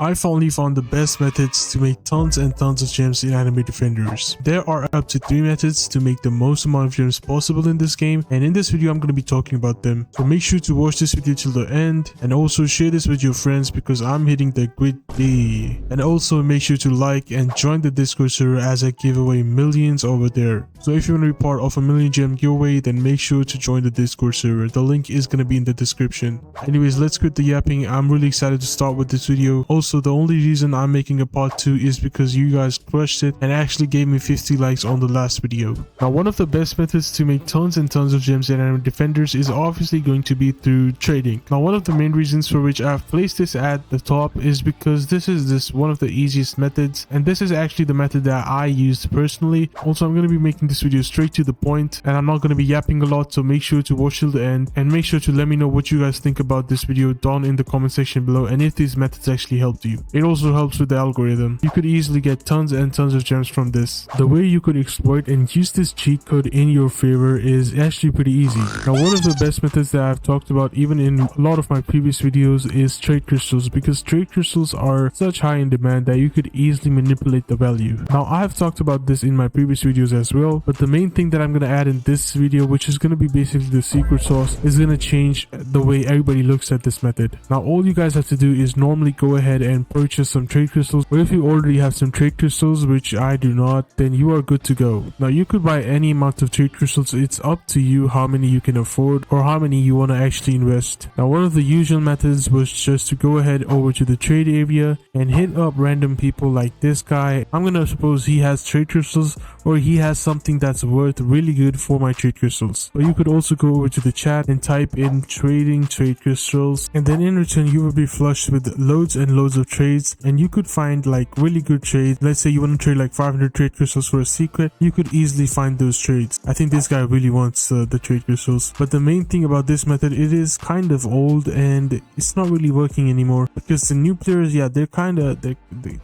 I finally found the best methods to make tons and tons of gems in Anime Defenders. There are up to 3 methods to make the most amount of gems possible in this game, and in this video I'm going to be talking about them. So make sure to watch this video till the end, and also share this with your friends because I'm hitting the grid day. And also make sure to like and join the Discord server as I give away millions over there. So if you want to be part of a million gem giveaway, then make sure to join the Discord server. The link is going to be in the description. Anyways, let's quit the yapping. I'm really excited to start with this video. Also, the only reason I'm making a part 2 is because you guys crushed it and actually gave me 50 likes on the last video. Now, one of the best methods to make tons and tons of gems in Anime Defenders is obviously going to be through trading. Now, one of the main reasons for which I've placed this at the top is because this is one of the easiest methods, and this is actually the method that I used personally. Also, I'm going to be making this video straight to the point, and I'm not going to be yapping a lot, so make sure to watch till the end and make sure to let me know what you guys think about this video down in the comment section below, and if these methods actually helped you. It also helps with the algorithm. You could easily get tons and tons of gems from this. The way you could exploit and use this cheat code in your favor is actually pretty easy. Now, one of the best methods that I've talked about even in a lot of my previous videos is trade crystals, because trade crystals are such high in demand that you could easily manipulate the value. Now, I have talked about this in my previous videos as well, but the main thing that I'm going to add in this video, which is going to be basically the secret sauce, is going to change the way everybody looks at this method. Now, all you guys have to do is normally go ahead and purchase some trade crystals, or if you already have some trade crystals, which I do not, then you are good to go. Now, you could buy any amount of trade crystals. It's up to you how many you can afford or how many you want to actually invest. Now, one of the usual methods was just to go ahead over to the trade area and hit up random people like this guy. I'm gonna suppose he has trade crystals or he has something that's worth really good for my trade crystals. But you could also go over to the chat and type in trading trade crystals, and then in return you will be flushed with loads and loads of trades, and you could find like really good trades. Let's say you want to trade like 500 trade crystals for a secret, you could easily find those trades. I think this guy really wants the trade crystals. But the main thing about this method, it is kind of old and it's not really working anymore because the new players, yeah, they're kind of they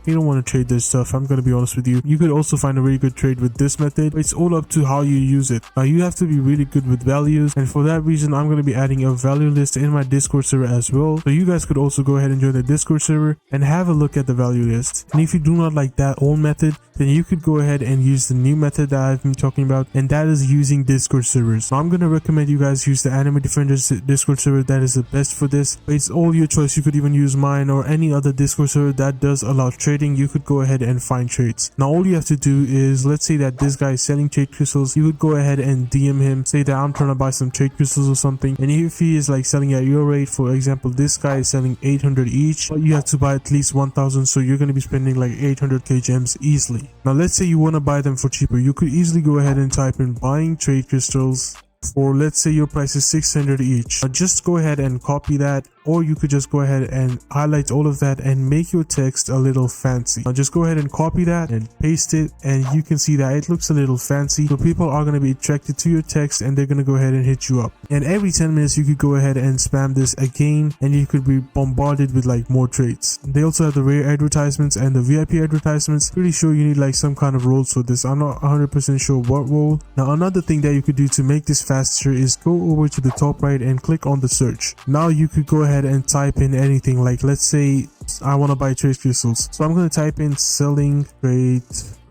don't want to trade this stuff. I'm gonna be honest with you. You could also find a very good trade with this method, but it's all up to how you use it. Now, you have to be really good with values, and for that reason I'm going to be adding a value list in my Discord server as well, so you guys could also go ahead and join the Discord server and have a look at the value list. And if you do not like that old method, then you could go ahead and use the new method that I've been talking about, and that is using Discord servers. Now, I'm going to recommend you guys use the Anime Defenders Discord server. That is the best for this, but it's all your choice. You could even use mine or any other Discord server that does allow trading. You could go ahead and find trades. Now, all you have to do is, let's say that this guy is selling trade crystals, you would go ahead and DM him, say that I'm trying to buy some trade crystals or something, and if he is like selling at your rate, for example this guy is selling 800 each, but you have to buy at least 1000, so you're going to be spending like 800k gems easily. Now, let's say you want to buy them for cheaper. You could easily go ahead and type in buying trade crystals for, let's say your price is 600 each. Now, just go ahead and copy that, or you could just go ahead and highlight all of that and make your text a little fancy. Now, just go ahead and copy that and paste it, and you can see that it looks a little fancy, so people are going to be attracted to your text and they're going to go ahead and hit you up. And every 10 minutes you could go ahead and spam this again, and you could be bombarded with like more trades. They also have the rare advertisements and the VIP advertisements. Pretty sure you need like some kind of roles for this. I'm not 100% sure what role. Now, another thing that you could do to make this faster is go over to the top right and click on the search. Now you could go ahead and type in anything, like let's say I want to buy trade crystals, so I'm going to type in selling trade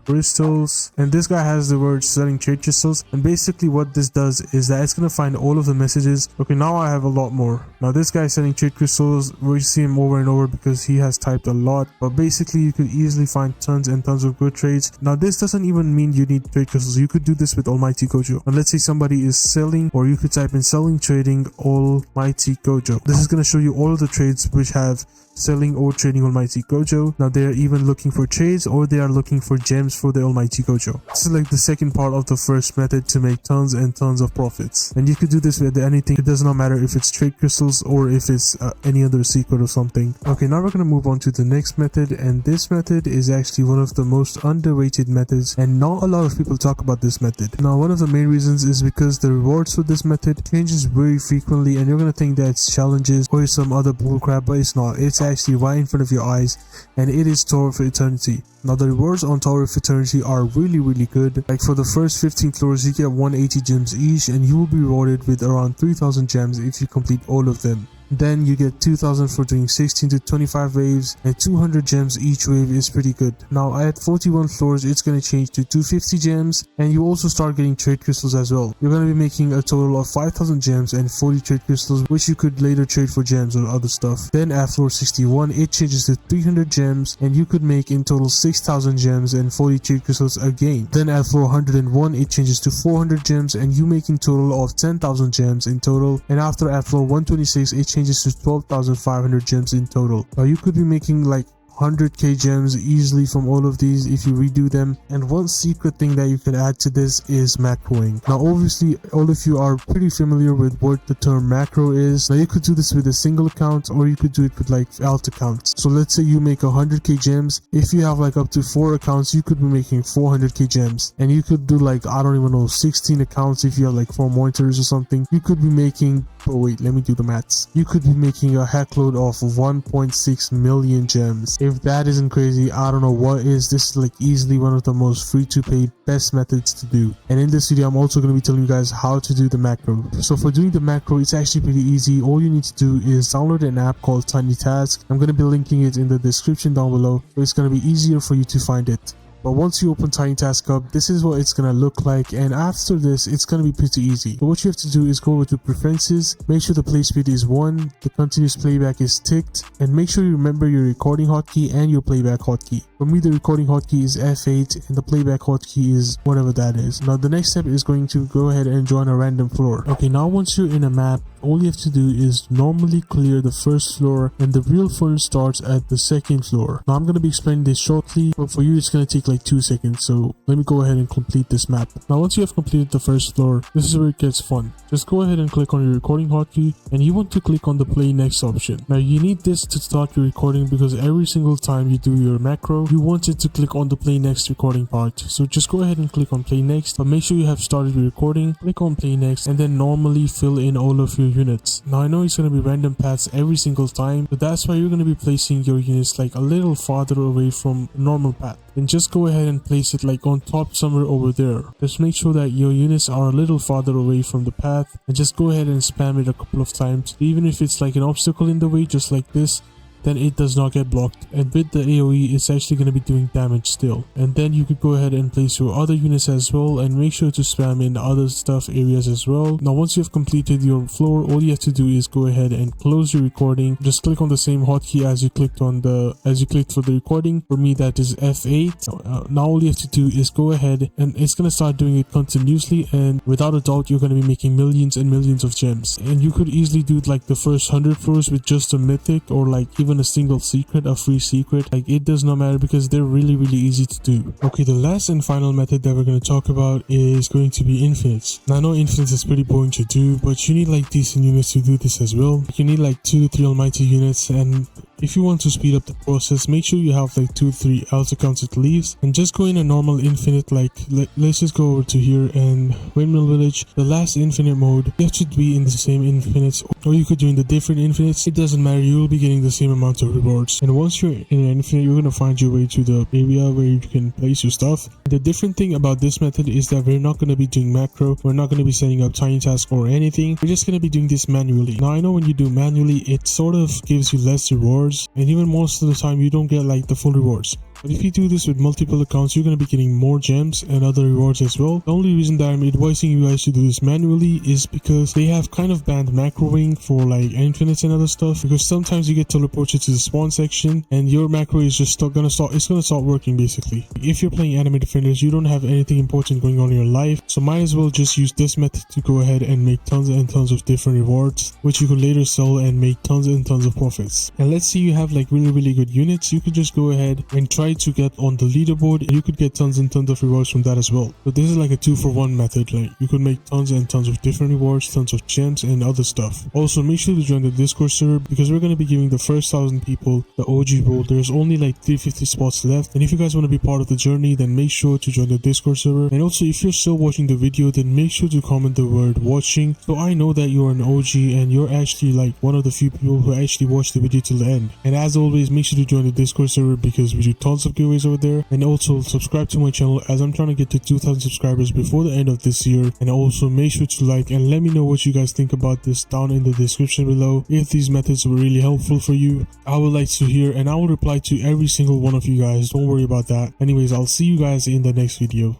crystals, and this guy has the word selling trade crystals, and basically what this does is that it's going to find all of the messages. Okay, now I have a lot more. Now, this guy is selling trade crystals, we see him over and over because he has typed a lot, but basically you could easily find tons and tons of good trades. Now, this doesn't even mean you need trade crystals. You could do this with Almighty Gojo. And let's say somebody is selling, or you could type in selling trading Almighty Gojo. This is going to show you all of the trades which have selling or trading Almighty Gojo. Now, they're even looking for trades, or they are looking for gems for the Almighty Gojo. This is like the second part of the first method to make tons and tons of profits, and you could do this with anything. It does not matter if it's trade crystals or if it's any other secret or something. Okay, now we're going to move on to the next method, and this method is actually one of the most underrated methods, and not a lot of people talk about this method. Now, one of the main reasons is because the rewards for this method changes very frequently, and you're going to think that it's challenges or some other bullcrap, but it's not. It's actually right in front of your eyes, and it is Tower of Eternity. Now, the rewards on Tower of Eternity are really good. Like for the first 15 floors you get 180 gems each, and you will be rewarded with around 3000 gems if you complete all of them. Then you get 2000 for doing 16 to 25 waves, and 200 gems each wave is pretty good. Now at 41 floors it's going to change to 250 gems, and you also start getting trade crystals as well. You're going to be making a total of 5000 gems and 40 trade crystals, which you could later trade for gems or other stuff. Then at floor 61 it changes to 300 gems, and you could make in total 6000 gems and 40 trade crystals again. Then at floor 101 it changes to 400 gems, and you make in total of 10,000 gems in total. And after at floor 126 it changes to 12,500 gems in total. Now you could be making like 100k gems easily from all of these if you redo them. And one secret thing that you can add to this is macroing. Now obviously all of you are pretty familiar with what the term macro is. Now you could do this with a single account, or you could do it with like alt accounts. So let's say you make 100k gems. If you have like up to 4 accounts, you could be making 400k gems, and you could do like, I don't even know, 16 accounts. If you have like 4 monitors or something, you could be making, oh wait, let me do the maths. You could be making a heckload of 1.6 million gems. If that isn't crazy, I don't know what is. This is like easily one of the most free to play best methods to do. And in this video I'm also going to be telling you guys how to do the macro. So for doing the macro, it's actually pretty easy. All you need to do is download an app called TinyTask. I'm going to be linking it in the description down below, so it's going to be easier for you to find it. But once you open TinyTask up, this is what it's gonna look like, and after this it's gonna be pretty easy. So what you have to do is go over to preferences, make sure the play speed is 1, the continuous playback is ticked, and make sure you remember your recording hotkey and your playback hotkey. For me the recording hotkey is F8 and the playback hotkey is whatever that is. Now the next step is going to go ahead and join a random floor. Okay, now once you're in a map, all you have to do is normally clear the first floor, and the real fun starts at the second floor. Now I'm going to be explaining this shortly, but for you it's going to take like 2 seconds, so let me go ahead and complete this map. Now once you have completed the first floor, this is where it gets fun. Just go ahead and click on your recording hotkey, and you want to click on the play next option. Now you need this to start your recording, because every single time you do your macro, you want it to click on the play next recording part. So just go ahead and click on play next, but make sure you have started your recording, click on play next, and then normally fill in all of your units. Now I know it's going to be random paths every single time, but that's why you're going to be placing your units like a little farther away from normal path. Then just go ahead and place it like on top somewhere over there. Just make sure that your units are a little farther away from the path, and just go ahead and spam it a couple of times. Even if it's like an obstacle in the way, just like this, then it does not get blocked, and with the AoE it's actually going to be doing damage still. And then you could go ahead and place your other units as well, and make sure to spam in other stuff areas as well. Now once you have completed your floor, all you have to do is go ahead and close your recording. Just click on the same hotkey as you clicked for the recording. For me that is F8. Now all you have to do is go ahead, and it's going to start doing it continuously, and without a doubt you're going to be making millions and millions of gems. And you could easily do like the first 100 floors with just a mythic, or like even a single secret, a free secret. Like it does not matter, because they're really easy to do. Okay, the last and final method that we're going to talk about is going to be infinites. Now I know infinites is pretty boring to do, but you need like decent units to do this as well. You need like 2 to 3 almighty units, and if you want to speed up the process, make sure you have like 2 to 3 alt accounts at least, and just go in a normal infinite. Like let's just go over to here and Windmill Village, the last infinite mode. You have to be in the same infinites, or you could do in the different infinites. It doesn't matter, you will be getting the same amount of rewards. And once you're in an infinite, you're gonna find your way to the area where you can place your stuff. The different thing about this method is that we're not gonna be doing macro, we're not gonna be setting up TinyTask or anything. We're just gonna be doing this manually. Now I know when you do manually, it sort of gives you less rewards, and even most of the time you don't get like the full rewards. But if you do this with multiple accounts, you're going to be getting more gems and other rewards as well. The only reason that I'm advising you guys to do this manually is because they have kind of banned macroing for like infinites and other stuff, because sometimes you get teleported to the spawn section and your macro is just gonna start working basically. If you're playing Anime Defenders, you don't have anything important going on in your life, so might as well just use this method to go ahead and make tons and tons of different rewards, which you could later sell and make tons and tons of profits. And let's say you have like really good units, you could just go ahead and try to get on the leaderboard, and you could get tons and tons of rewards from that as well. But this is like a 2-for-1 method. Like you could make tons and tons of different rewards, tons of gems and other stuff. Also make sure to join the Discord server, because we're going to be giving the first 1000 people the OG role. There's only like 350 spots left, and if you guys want to be part of the journey, then make sure to join the Discord server. And also if you're still watching the video, then make sure to comment the word watching, so I know that you're an OG and you're actually like one of the few people who actually watched the video till the end. And as always, make sure to join the Discord server, because we do tons tons of giveaways over there. And also subscribe to my channel as I'm trying to get to 2,000 subscribers before the end of this year. And also make sure to like and let me know what you guys think about this down in the description below. If these methods were really helpful for you, I would like to hear and I will reply to every single one of you guys. Don't worry about that. Anyways, I'll see you guys in the next video.